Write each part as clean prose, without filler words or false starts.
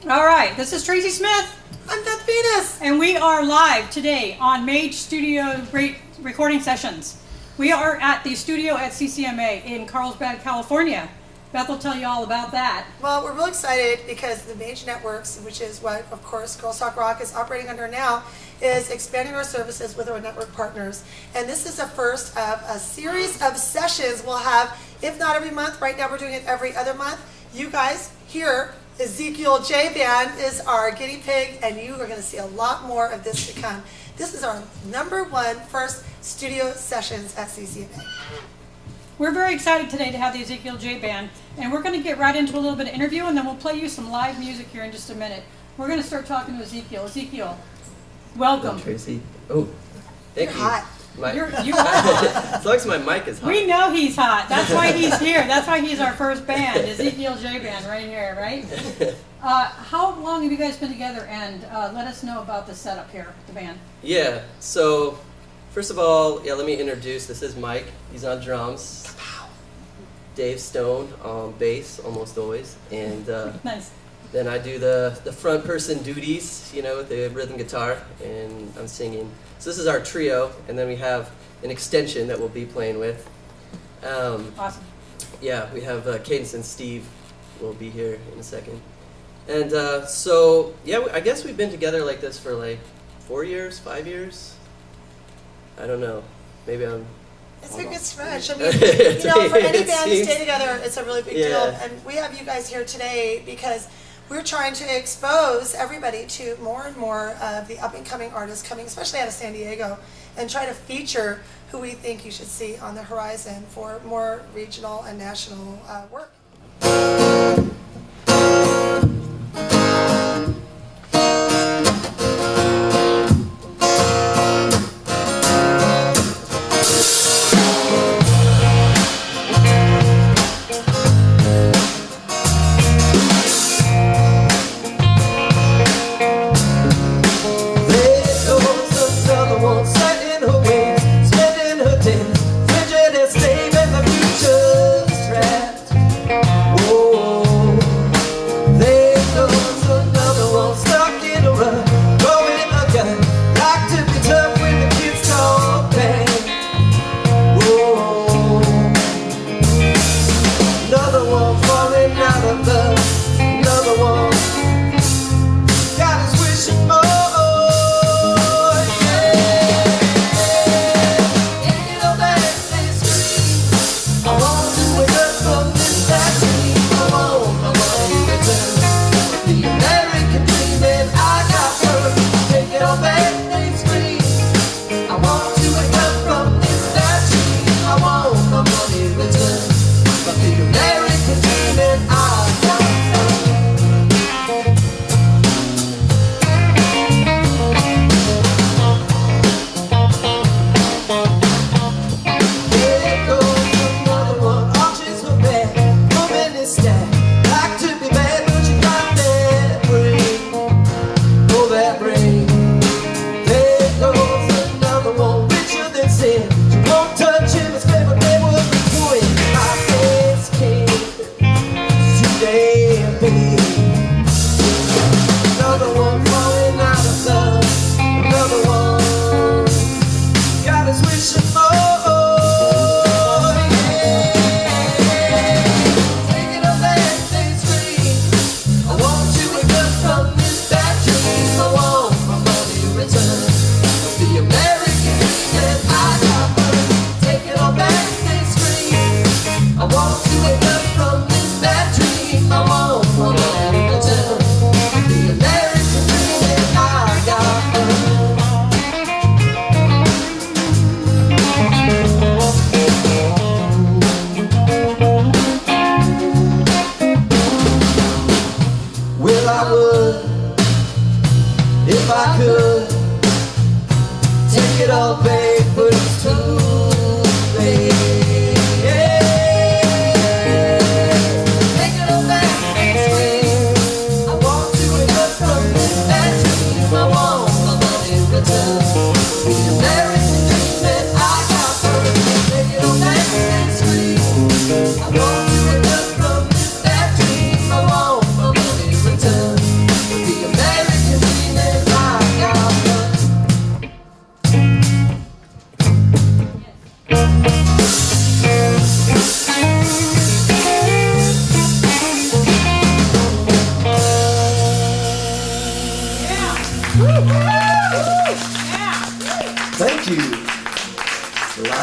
All right, this is Traci Smith. I'm Beth Vinas. And we are live today on Mage Studio recording sessions. We are at the studio at CCMA in Carlsbad, California. Beth will tell you all about that. Well, we're real excited because the Mage Networks, which is what, of course, Gurlz Rawk is operating under now, is expanding our services with our network partners. And this is the first of a series of sessions we'll have, if not every month. Right now we're doing it every other month. You guys here, EZJ Band is our guinea pig, and you are going to see a lot more of this to come. This is our #1 first studio sessions at CCMA. We're very excited today to have the EZJ Band, and we're going to get right into a little bit of interview, and then we'll play you some live music here in just a minute. We're going to start talking to Ezekiel. Ezekiel, welcome. Hello, Traci. Oh, thank you. Hot. You're hot. As long as my mic is hot. We know he's hot. That's why he's here. That's why he's our first band, EZJ Band, right here, right? How long have you guys been together? And let us know about the setup here, the band. Yeah. So, first of all, let me introduce. This is Mike. He's on drums. Dave Stone on bass, almost always, and Nice. then I do the front person duties, with the rhythm guitar, and I'm singing. So this is our trio, and then we have an extension that we'll be playing with. Awesome. Yeah, we have Cadence and Steve will be here in a second. And so, I guess we've been together like this for like 4 years, 5 years? I don't know. Maybe I'm... It's a good stretch. I mean, for any band to stay together, it's a really big deal. And we have you guys here today because we're trying to expose everybody to more and more of the up-and-coming artists coming, especially out of San Diego, and try to feature who we think you should see on the horizon for more regional and national work.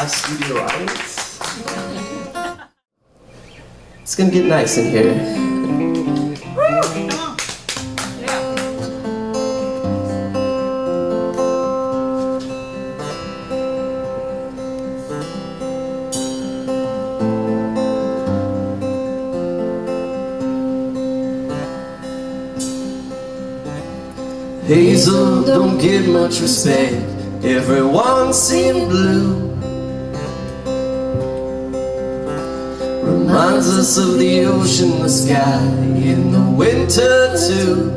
live studio audience. It's gonna get nice in here. Hazel don't get much respect. Everyone's seeing blue. Reminds us of the ocean, the sky, in the winter too.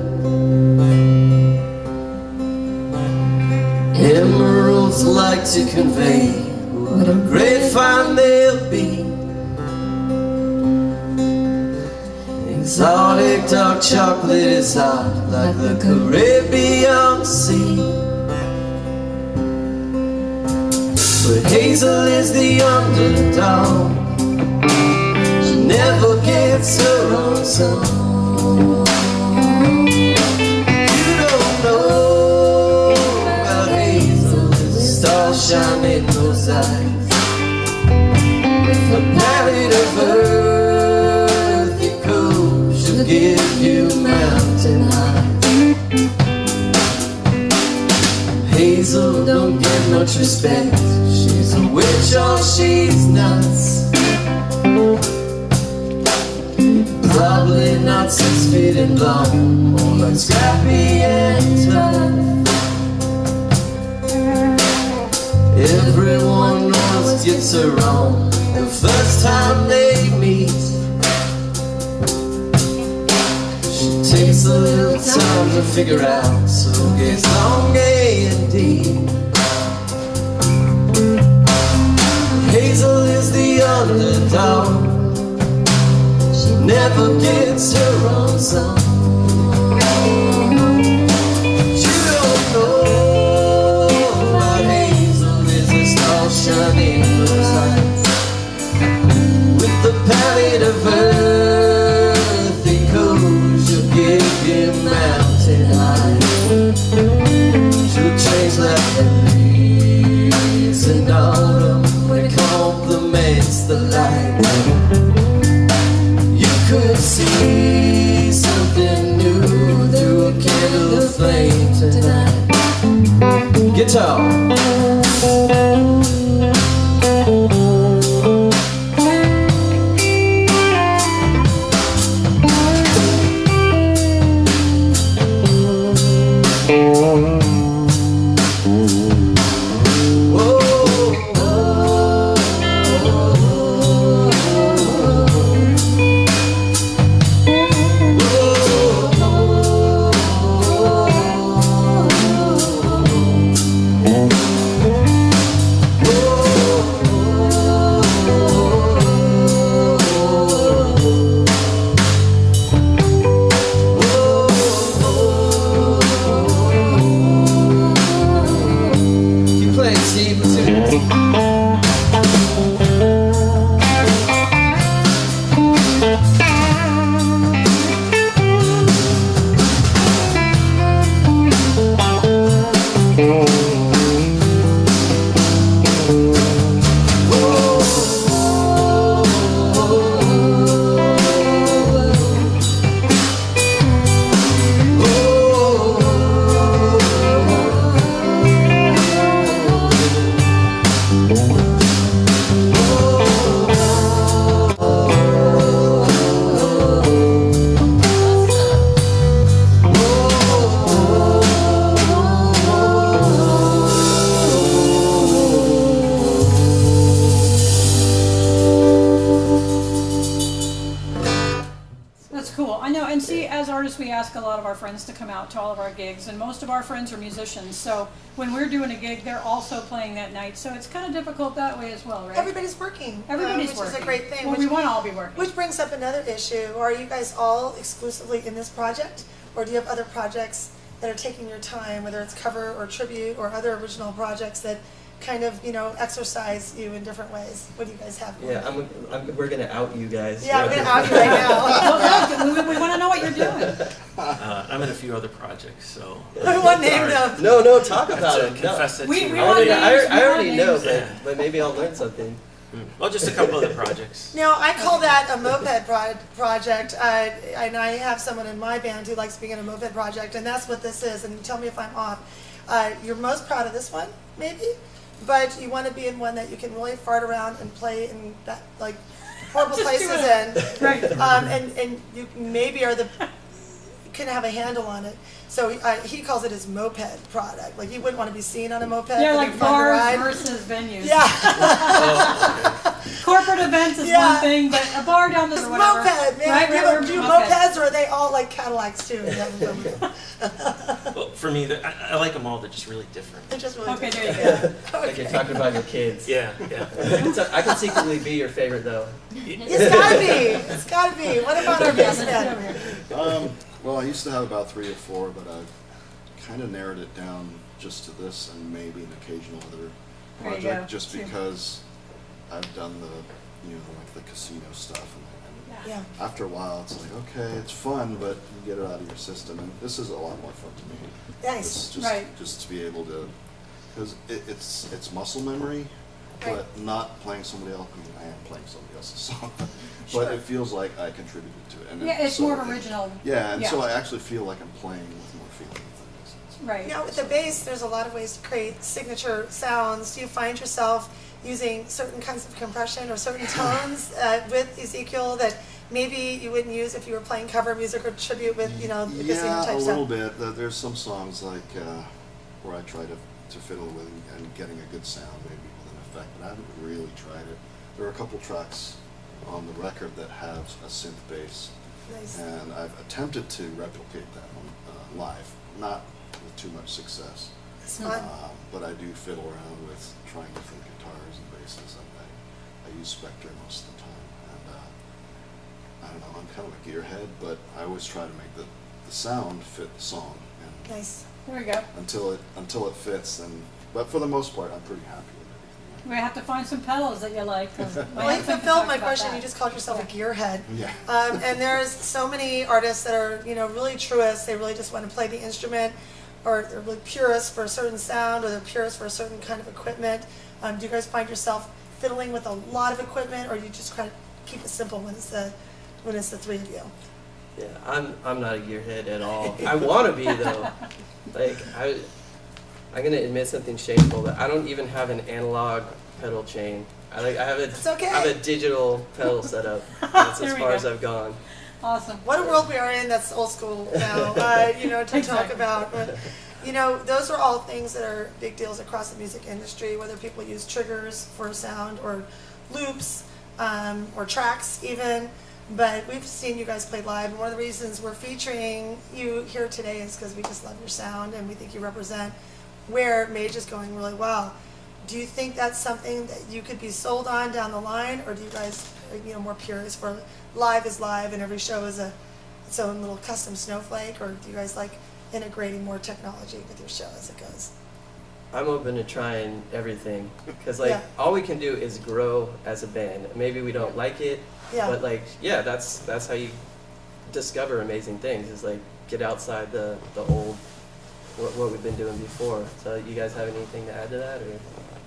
Emeralds like to convey what a great find they'll be. Exotic dark chocolate is hot like the Caribbean Sea. But Hazel is the underdog. She never gets her own song. You don't know about Hazel. There's a star shining in those eyes. With the palette of earthy cool, she'll give you mountain high. Hazel don't get much respect. She's a witch or she's nuts. Probably not 6 feet in long, more like scrappy and tough. Everyone always gets her wrong the first time they meet. She takes a little time to figure out, so gets long A and D. Hazel is the underdog. She never gets her own song. You don't know about Hazel. There's a star shining in those eyes. With the palette of earthy cool, she'll give you mountain high. She'll change like the leaves in autumn when it complements the light. You could see something new through a candle of flame tonight. Guitar. We ask a lot of our friends to come out to all of our gigs, and most of our friends are musicians, so when we're doing a gig, they're also playing that night, so it's kind of difficult that way as well, right? Everybody's working. Everybody's which working. is a great thing. Well, we want to all be working. Which brings up another issue. Are you guys all exclusively in this project, or do you have other projects that are taking your time, whether it's cover or tribute or other original projects that kind of, exercise you in different ways? What do you guys have? Yeah, we're going to out you guys. Yeah, we're going to out you right now. We want to know what you're doing. I'm in a few other projects, so. I won't name Sorry. them. No, talk I have about to it. No. confess it We- to we you. want names, I we already want know, names. but maybe I'll learn something. Well, just a couple other projects. Now, I call that a moped project, and I have someone in my band who likes being in a moped project, and that's what this is, and tell me if I'm off. You're most proud of this one, maybe, but you want to be in one that you can really fart around and play in that, like, horrible Just do places it. in. Right. And you maybe are can have a handle on it. So he calls it his moped product. Like, you wouldn't want to be seen on a moped. Yeah, but like you're fun to bars ride. versus venues. Yeah. Corporate events is Yeah. one thing, but a bar down the This or whatever. moped, man. Right, do right, you moped. mopeds, or are they all like Cadillacs too? Well, for me, I like them all. They're just really different. They're just really Okay, different. there you go. Like you're talking about your kids. Yeah, yeah. I can secretly be your favorite though. It's gotta be. It's gotta be. What about our bass man? Well, I used to have about 3 or 4, but I've kind of narrowed it down just to this and maybe an occasional other There you project, go. just Two. because I've done like the casino stuff, and Yeah. after a while, it's like, okay, it's fun, but you get it out of your system, and this is a lot more fun to me. Nice. It's just, Right. just to be able to, because it's muscle memory, Right. but not playing somebody else. I mean, I am playing somebody else's song, Sure. but it feels like I contributed to it. And Yeah, it's so more of original. Yeah, and Yeah. so I actually feel like I'm playing with more feeling, if that makes sense. Right. Now, with the bass, there's a lot of ways to create signature sounds. Do you find yourself using certain kinds of compression or certain tones with Ezekiel that maybe you wouldn't use if you were playing cover music or tribute with, the casino Yeah, type a stuff? little bit. There's some songs like where I try to fiddle with and getting a good sound, maybe with an effect, but I haven't really tried it. There are a couple tracks on the record that have a synth bass, Nice. and I've attempted to replicate that on live, not with too much success. It's fun. But I do fiddle around with trying different guitars and basses, and I use Spectre most of the time. And I don't know, I'm kind of a gearhead, but I always try to make the sound fit the song. And Nice. There we go. until it fits, but for the most part, I'm pretty happy with everything. We have to find some pedals that you like. 'cause my Well, you husband can fulfilled talk my about question. that. You just called yourself a gearhead. Yeah. And there's so many artists that are, really truists. They really just want to play the instrument, or they're really purists for a certain sound, or they're purists for a certain kind of equipment. Do you guys find yourself fiddling with a lot of equipment, or you just kind of keep it simple when it's the three of you? Yeah, I'm not a gearhead at all. I want to be though. Like I'm gonna admit something shameful, that I don't even have an analog pedal chain. I have a It's okay. I have a digital pedal setup. That's There as we far go. as I've gone. Awesome. What a world we are in that's old school now, to talk Exactly. about. But, those are all things that are big deals across the music industry, whether people use triggers for sound or loops or tracks even. But we've seen you guys play live, and one of the reasons we're featuring you here today is because we just love your sound, and we think you represent where Mage is going really well. Do you think that's something that you could be sold on down the line, or do you guys are more purists for live is live and every show is its own little custom snowflake, or do you guys like integrating more technology with your show as it goes? I'm open to trying everything, because Yeah. all we can do is grow as a band. Maybe we don't like it, Yeah. but that's how you discover amazing things. Is get outside the old what we've been doing before. So you guys have anything to add to that, or?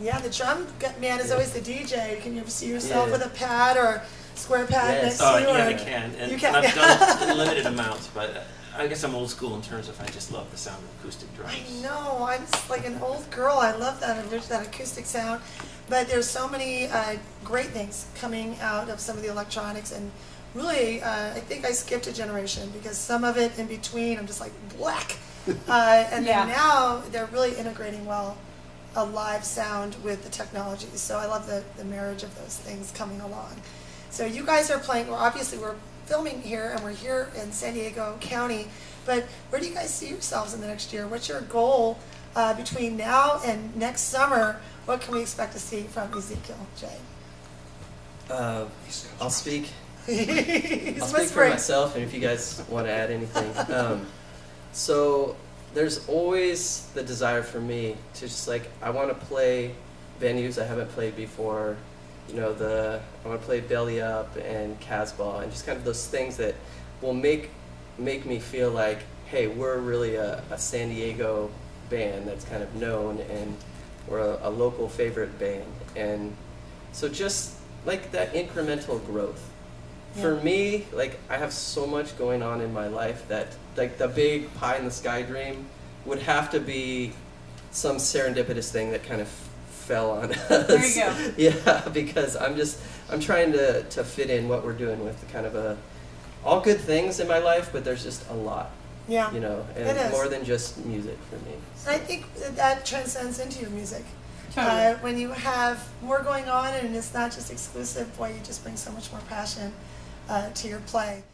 Yeah, the drum man is always the DJ. Can you ever see yourself Yeah. with a pad or a square pad Yes. next to you? Yeah, or- I can. And You can, I've yeah. done limited amounts, but I guess I'm old school in terms of I just love the sound of acoustic drums. I know, I'm just like an old girl. I love that acoustic sound. But there's so many great things coming out of some of the electronics, and really, I think I skipped a generation because some of it in between, I'm just like black. And Yeah. then now they're really integrating well a live sound with the technology. So I love the marriage of those things coming along. So you guys are playing. Well, obviously we're filming here, and we're here in San Diego County. But where do you guys see yourselves in the next year? What's your goal between now and next summer? What can we expect to see from Ezekiel, Jay? I'll speak. He's I'll speak for whispering. myself, and if you guys want to add anything. So there's always the desire for me to just I want to play venues I haven't played before. I want to play Belly Up and Casbah, and just kind of those things that will make me feel like, hey, we're really a San Diego band that's kind of known, and we're a local favorite band. And so just like that incremental growth. For me, like, I have so much going on in my life that like the big pie in the sky dream would have to be some serendipitous thing that kind of fell on us. There you go. Yeah, because I'm trying to fit in what we're doing with kind of all good things in my life, but there's just a lot. Yeah. You know, It is. and more than just music for me. And I think that transcends into your music. Totally. When you have more going on and it's not just exclusive, boy, you just bring so much more passion to your play.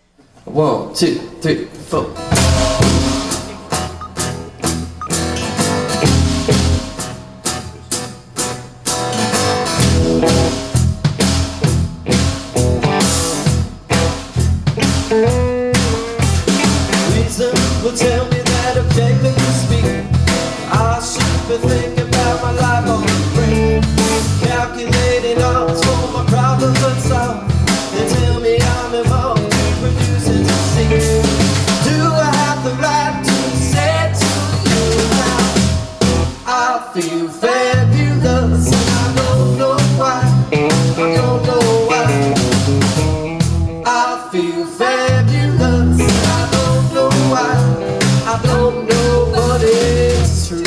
1, 2, 3, 4. Reason will tell me that objectively speaking, I should be thinking about my life on the brain, calculating odds for my problems unsolved. They tell me I'm involved in producing to see. Do I have the right to say to you now? I feel fabulous and I don't know why. I don't know why. I feel fabulous and I don't know why. I don't know, but it's true.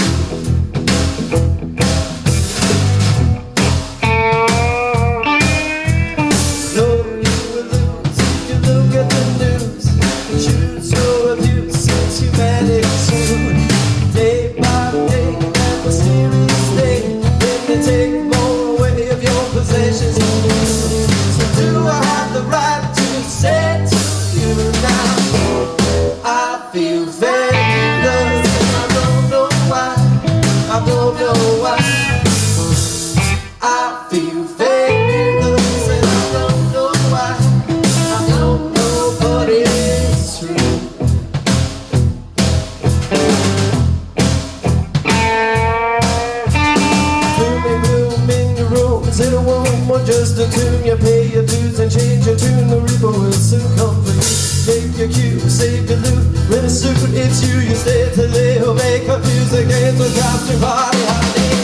Just a tune, you pay your dues and change your tune. The reaper will soon come for you. Take your cue, save your loot. When it's suit, it's you. You stay till they make up music and to drop your body holiday.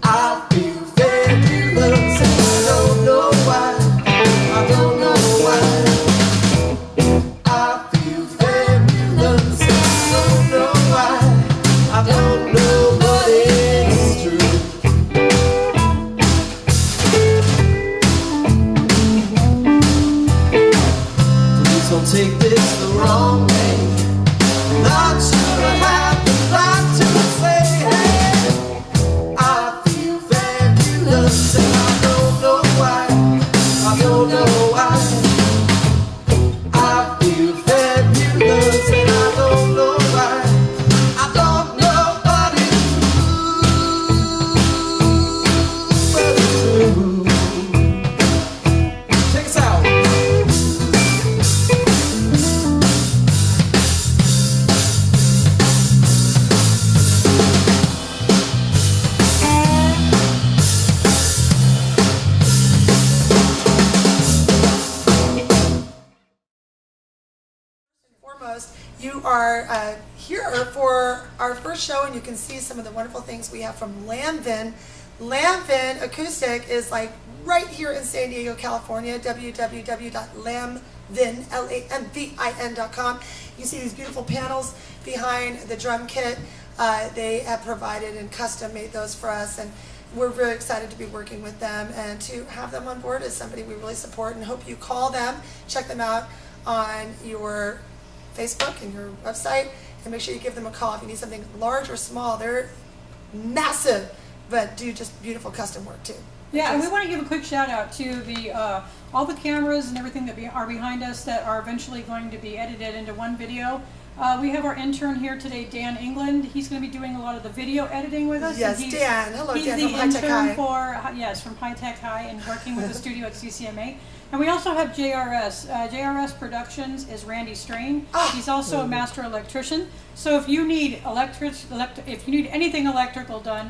I feel fabulous and I don't know why. I don't know why. I feel fabulous and I don't know why. I don't know, but it's true. Don't take this the wrong way. Not sure I have the right to say, hey, I feel fabulous and I don't know why. I don't know why. I feel fabulous and I don't know why. I don't know, but it's true. But it's true. Take us out. You are here for our first show, and you can see some of the wonderful things we have from Lamvin. Lamvin Acoustic is like right here in San Diego, California. www.lamvin.com. You see these beautiful panels behind the drum kit. They have provided and custom made those for us, and we're very excited to be working with them and to have them on board as somebody we really support, and hope you call them, check them out on your Facebook and your website, and make sure you give them a call if you need something large or small. They're massive, but do just beautiful custom work too. Yeah, and we want to give a quick shout out to the all the cameras and everything that are behind us that are eventually going to be edited into one video. We have our intern here today, Dan England. He's going to be doing a lot of the video editing with us. Yes, and Dan. Hello, he's Dan the from High Tech intern High. from High Tech High and working with the studio at CCMA. And we also have JRS. JRS Productions is Randy Strain. He's also a master electrician. So if you need if you need anything electrical done,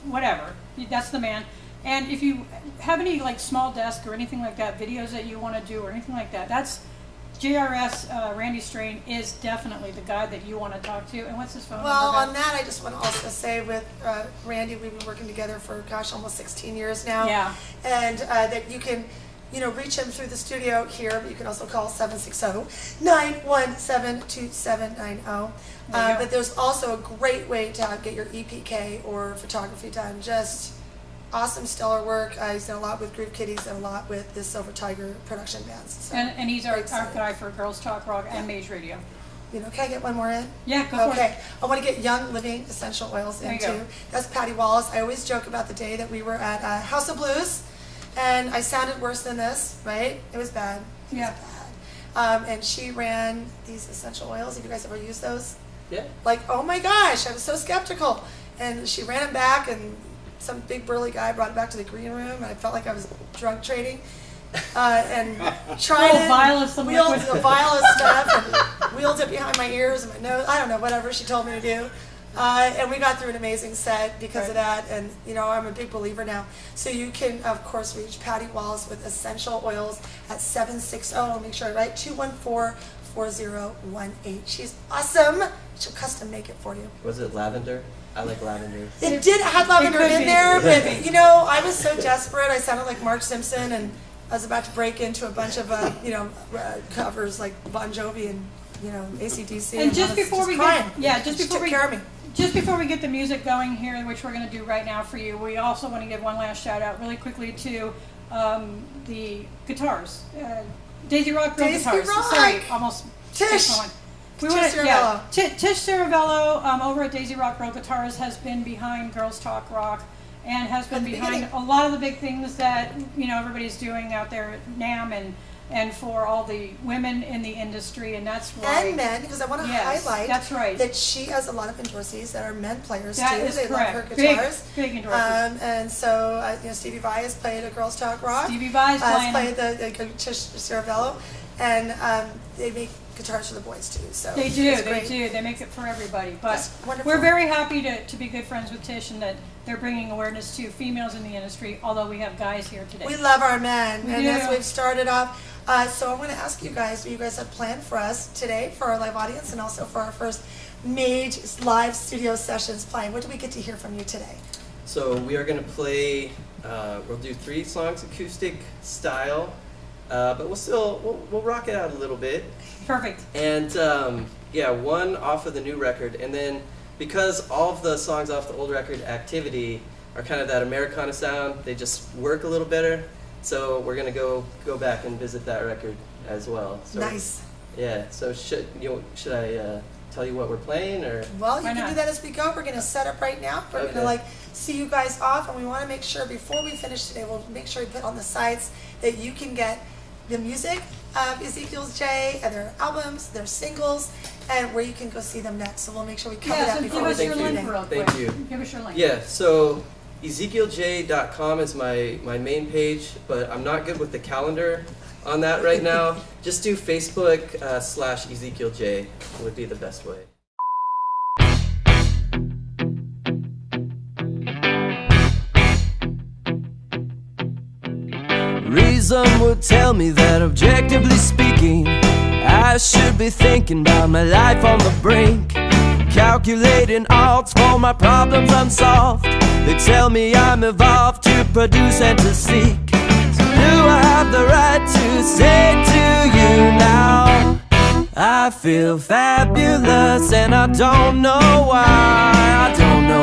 whatever, that's the man. And if you have any like small desk or anything like that, videos that you want to do or anything like that, that's JRS, Randy Strain, is definitely the guy that you want to talk to. And what's his phone Well, number? on that, I just want to also say with Randy, we've been working together for, gosh, almost 16 years now. Yeah. And that you can, reach him through the studio here, but you can also call 760-917-2790. But there's also a great way to get your EPK or photography done. Just awesome, stellar work. He's done a lot with Groove Kitties and a lot with the Silver Tiger production bands. So, And he's our excited. guy for Gurlz Talk Rock and MageRadio. Can I get one more in? Yeah, go for it. Okay, I want to get Young Living Essential Oils There in you go. too. That's Patty Wallace. I always joke about the day that we were at House of Blues, and I sounded worse than this, right? It was bad. It Yeah. was bad. And she ran these essential oils. Have you guys ever used those? Yeah. Like, oh my gosh, I was so skeptical. And she ran them back, and some big burly guy brought it back to the green room, and I felt like I was drug trading. And tried Oh, vial of some wheeled liquid. the vial of stuff, and wheeled it behind my ears and my nose. I don't know, whatever she told me to do. And we got through an amazing set because of that. And, I'm a big believer now. So you can, of course, reach Patty Wallace with essential oils at 760, I'll make sure I write, 214-4018. She's awesome. She'll custom make it for you. Was it lavender? I like lavender. It did have lavender could in be. there, but I was so desperate. I sounded like Mark Simpson, and I was about to break into a bunch of covers like Bon Jovi and AC/DC. And just before we crying. get, She took care of me. Just before we get the music going here, which we're going to do right now for you, we also want to give one last shout out really quickly to the guitars, Daisy Rock Girl Daisy Guitars. Rock! Sorry, almost. Tish! skipped one. We Tish wanna- Ceravello. Tish Ceravello over at Daisy Rock Girl Guitars has been behind Gurlz Talk Rock and has been From the behind beginning. a lot of the big things that everybody's doing out there at NAMM and for all the women in the industry, and that's why. And men, because I want to Yes, highlight that's right. that she has a lot of endorsees that are men players That too. is They correct. love her guitars. Big endorsements. And so, Stevie Vai has played at Girls Talk Rock. Stevie Vai's Has playing. played the Tish Ceravello, and they make guitars for the boys too. So They do, it's they great. do. They make it for everybody. But That's wonderful. we're very happy to be good friends with Tish and that they're bringing awareness to females in the industry, although we have guys here today. We love our men, We and do. as we've started off, so I want to ask you guys, what you guys have planned for us today for our live audience and also for our first Mage live studio sessions playing. What do we get to hear from you today? So we are going to play, we'll do 3 songs acoustic style, but we'll rock it out a little bit. Perfect. And one off of the new record, and then because all of the songs off the old record, Activity, are kind of that Americana sound, they just work a little better. So we're gonna go back and visit that record as well. So, Nice. Yeah. So should I tell you what we're playing, or? Well, you Why can not? do that as we go. We're going to set up right now. We're Okay. going to see you guys off, and we want to make sure before we finish today, we'll make sure we put on the sites that you can get the music of Ezekiel's J and their albums, their singles, and where you can go see them next. So we'll make sure we cover Yeah, that so before give we us do your Thank you. link real quick. Thank you. Give us your link. Yeah. So EzekielJ.com is my main page, but I'm not good with the calendar on that right now. Just do Facebook /EzekielJ would be the best way. Reason would tell me that objectively speaking, I should be thinking about my life on the brink, calculating odds for my problems unsolved. They tell me I'm evolved to produce and to seek. So do I have the right to say to you now, I feel fabulous and I don't know why. I don't know